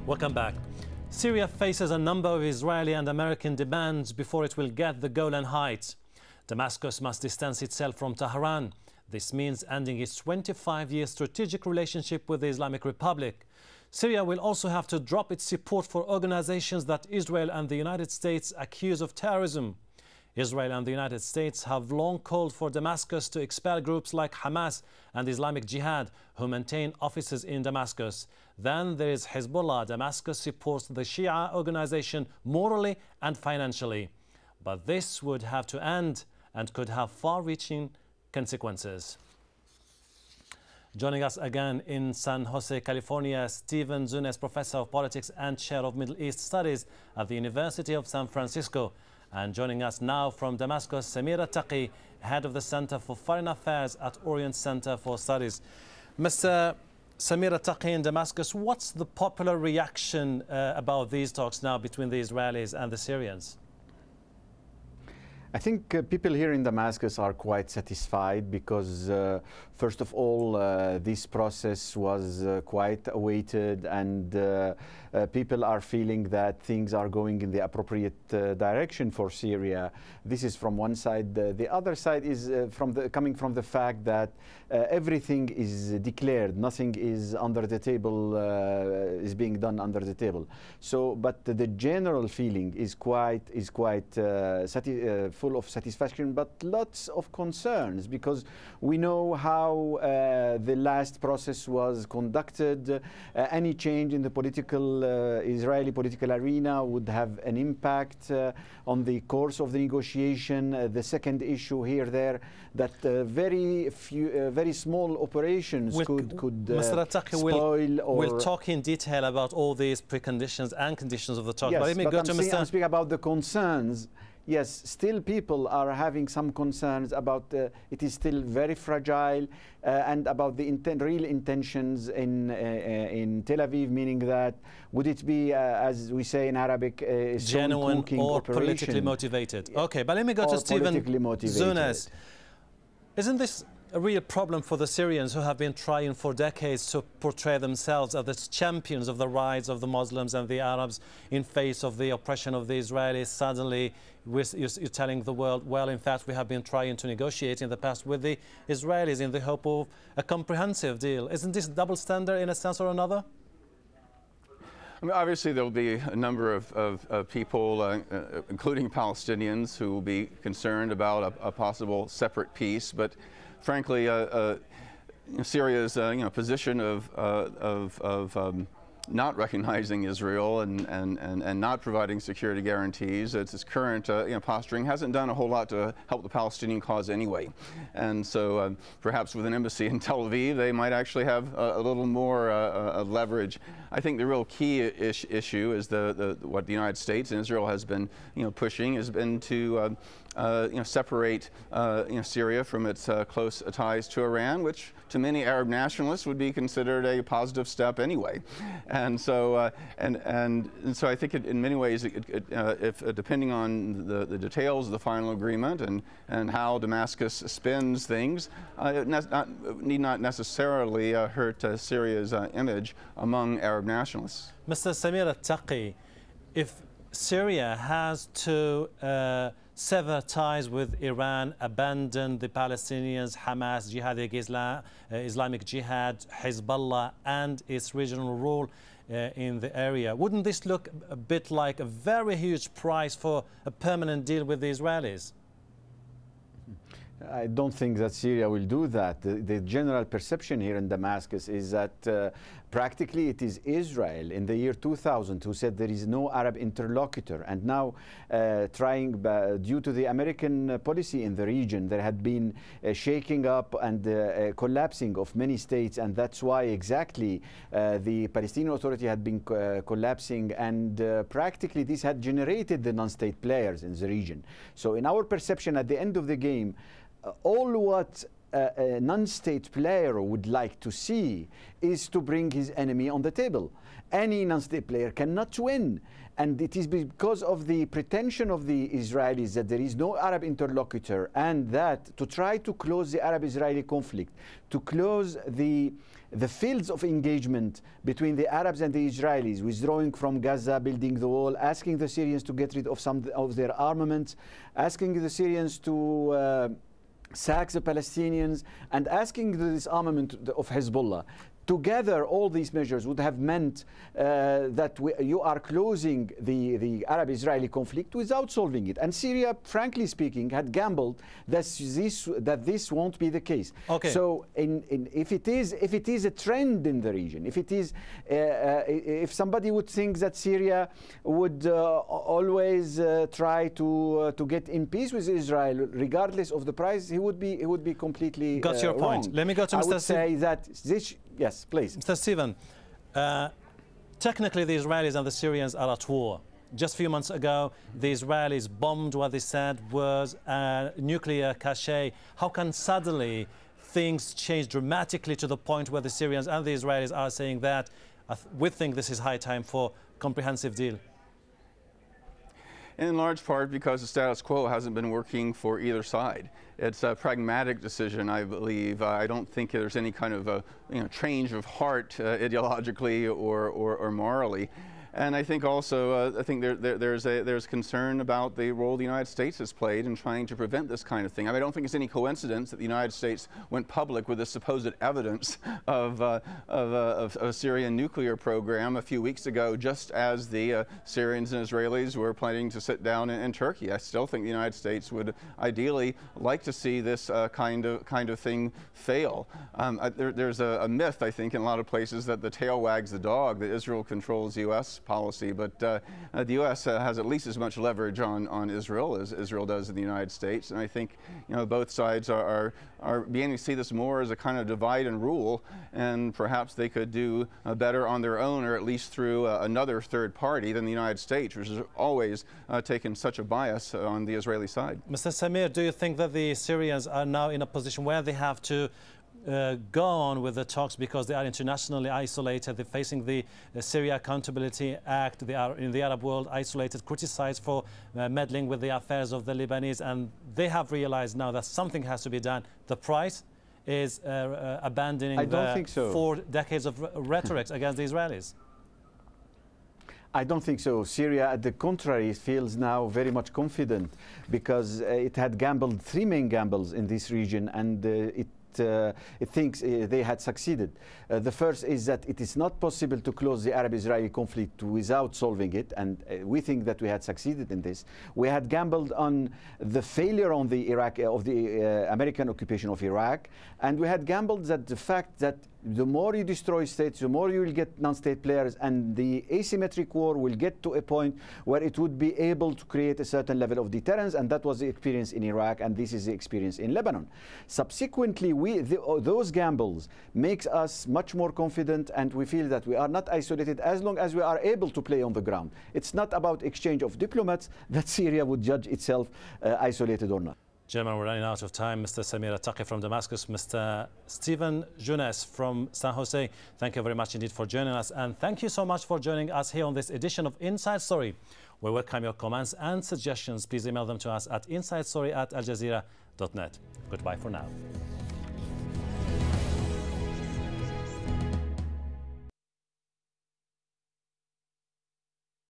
Welcome back. Syria faces a number of Israeli and American demands before it will get the Golan Heights. Damascus must distance itself from Tehran. This means ending its 25-year strategic relationship with the Islamic Republic. Syria will also have to drop its support for organizations that Israel and the United States accuse of terrorism. Israel and the United States have long called for Damascus to expel groups like Hamas and Islamic Jihad, who maintain offices in Damascus. Then there is Hezbollah. Damascus supports the Shia organization morally and financially. But this would have to end and could have far-reaching consequences. Joining us again in San Jose, California, Stephen Zunes, Professor of Politics and Chair of Middle East Studies at the University of San Francisco. And joining us now from Damascus, Samira Taqi, Head of the Center for Foreign Affairs at Orient Center for Studies. Mr. Samira Taqi in Damascus, what's the popular reaction about these talks now between the Israelis and the Syrians? I think people here in Damascus are quite satisfied because, first of all, this process was quite awaited, and people are feeling that things are going in the appropriate direction for Syria. This is from one side. The other side is coming from the fact that everything is declared, nothing is under the table, is being done under the table. So, but the general feeling is quite full of satisfaction, but lots of concerns, because we know how the last process was conducted. Any change in the political Israeli political arena would have an impact on the course of the negotiation. The second issue here, that very small operations could Mr. Attaqi, spoil. We'll talk in detail about all these preconditions and conditions of the talk. Yes, but let me go to Mr. I'm speaking about the concerns. Yes, still people are having some concerns about it is still very fragile, and about the real intentions in Tel Aviv, meaning that would it be, as we say in Arabic, a genuine or operation, politically motivated? Okay, but let me go to Stephen Zunes. Isn't this a real problem for the Syrians, who have been trying for decades to portray themselves as the champions of the rights of the Muslims and the Arabs in face of the oppression of the Israelis? Suddenly, you're telling the world, well, in fact, we have been trying to negotiate in the past with the Israelis in the hope of a comprehensive deal. Isn't this double standard in a sense or another? I mean, obviously, there will be a number of people, including Palestinians, who will be concerned about a possible separate peace. But frankly, Syria's position of not recognizing Israel and not providing security guarantees, its current posturing hasn't done a whole lot to help the Palestinian cause anyway. And so perhaps with an embassy in Tel Aviv, they might actually have a little more leverage. I think the real key issue is what the United States and Israel has been pushing has been to separate Syria from its close ties to Iran, which to many Arab nationalists would be considered a positive step anyway. And so so I think in many ways, if depending on the details of the final agreement and how Damascus spins things, it need not necessarily hurt Syria's image among Arab nationalists. Mr. Samira Taqi, if Syria has to sever ties with Iran, abandon the Palestinians, Hamas, Islamic Jihad, Hezbollah, and its regional role in the area, wouldn't this look a bit like a very huge price for a permanent deal with the Israelis? I don't think that Syria will do that. The general perception here in Damascus is that practically it is Israel in the year 2000 who said there is no Arab interlocutor. And now due to the American policy in the region, there had been shaking up and collapsing of many states. And that's why exactly the Palestinian Authority had been collapsing. And practically this had generated the non-state players in the region. So in our perception, at the end of the game, all what a non-state player would like to see is to bring his enemy on the table. Any non-state player cannot win. And it is because of the pretension of the Israelis that there is no Arab interlocutor, and that to try to close the Arab-Israeli conflict, to close the fields of engagement between the Arabs and the Israelis, withdrawing from Gaza, building the wall, asking the Syrians to get rid of some of their armaments, asking the Syrians to sack the Palestinians, and asking the disarmament of Hezbollah. Together, all these measures would have meant that you are closing the Arab-Israeli conflict without solving it. And Syria, frankly speaking, had gambled that this won't be the case. Okay. So, if it is a trend in the region, if somebody would think that Syria would always try to get in peace with Israel, regardless of the price, he would be completely Got your point. wrong. Let me go to Mr. I would say that this. Yes, please. Mr. Stephen, technically the Israelis and the Syrians are at war. Just a few months ago, the Israelis bombed what they said was a nuclear cache. How can suddenly things change dramatically to the point where the Syrians and the Israelis are saying that we think this is high time for comprehensive deal? In large part because the status quo hasn't been working for either side. It's a pragmatic decision, I believe. I don't think there's any kind of a change of heart ideologically or morally. And I think also, there's concern about the role the United States has played in trying to prevent this kind of thing. I mean, I don't think it's any coincidence that the United States went public with the supposed evidence of a Syrian nuclear program a few weeks ago, just as the Syrians and Israelis were planning to sit down in Turkey. I still think the United States would ideally like to see this kind of thing fail. There's a myth, I think, in a lot of places that the tail wags the dog, that Israel controls U.S. policy, but the U.S. has at least as much leverage on Israel as Israel does in the United States, and I think both sides are beginning to see this more as a kind of divide and rule, and perhaps they could do better on their own, or at least through another third party than the United States, which has always taken such a bias on the Israeli side. Mr. Samir, do you think that the Syrians are now in a position where they have to go on with the talks because they are internationally isolated? They're facing the Syria Accountability Act. They are in the Arab world isolated, criticized for meddling with the affairs of the Lebanese, and they have realized now that something has to be done. The price is abandoning the 4 decades of rhetoric against the Israelis. I don't think so. Syria, at the contrary, feels now very much confident because it had gambled 3 main gambles in this region, and it thinks they had succeeded. The first is that it is not possible to close the Arab-Israeli conflict without solving it, and we think that we had succeeded in this. We had gambled on the failure of the American occupation of Iraq, and we had gambled that the fact that the more you destroy states, the more you will get non-state players, and the asymmetric war will get to a point where it would be able to create a certain level of deterrence, and that was the experience in Iraq, and this is the experience in Lebanon. Subsequently, those gambles makes us much more confident, and we feel that we are not isolated as long as we are able to play on the ground. It's not about exchange of diplomats that Syria would judge itself isolated or not. Gentlemen, we're running out of time. Mr. Samir Attaqi from Damascus, Mr. Stephen Younes from San Jose, thank you very much indeed for joining us. And thank you so much for joining us here on this edition of Inside Story. We welcome your comments and suggestions. Please email them to us at insidestory@aljazeera.net. Goodbye for now.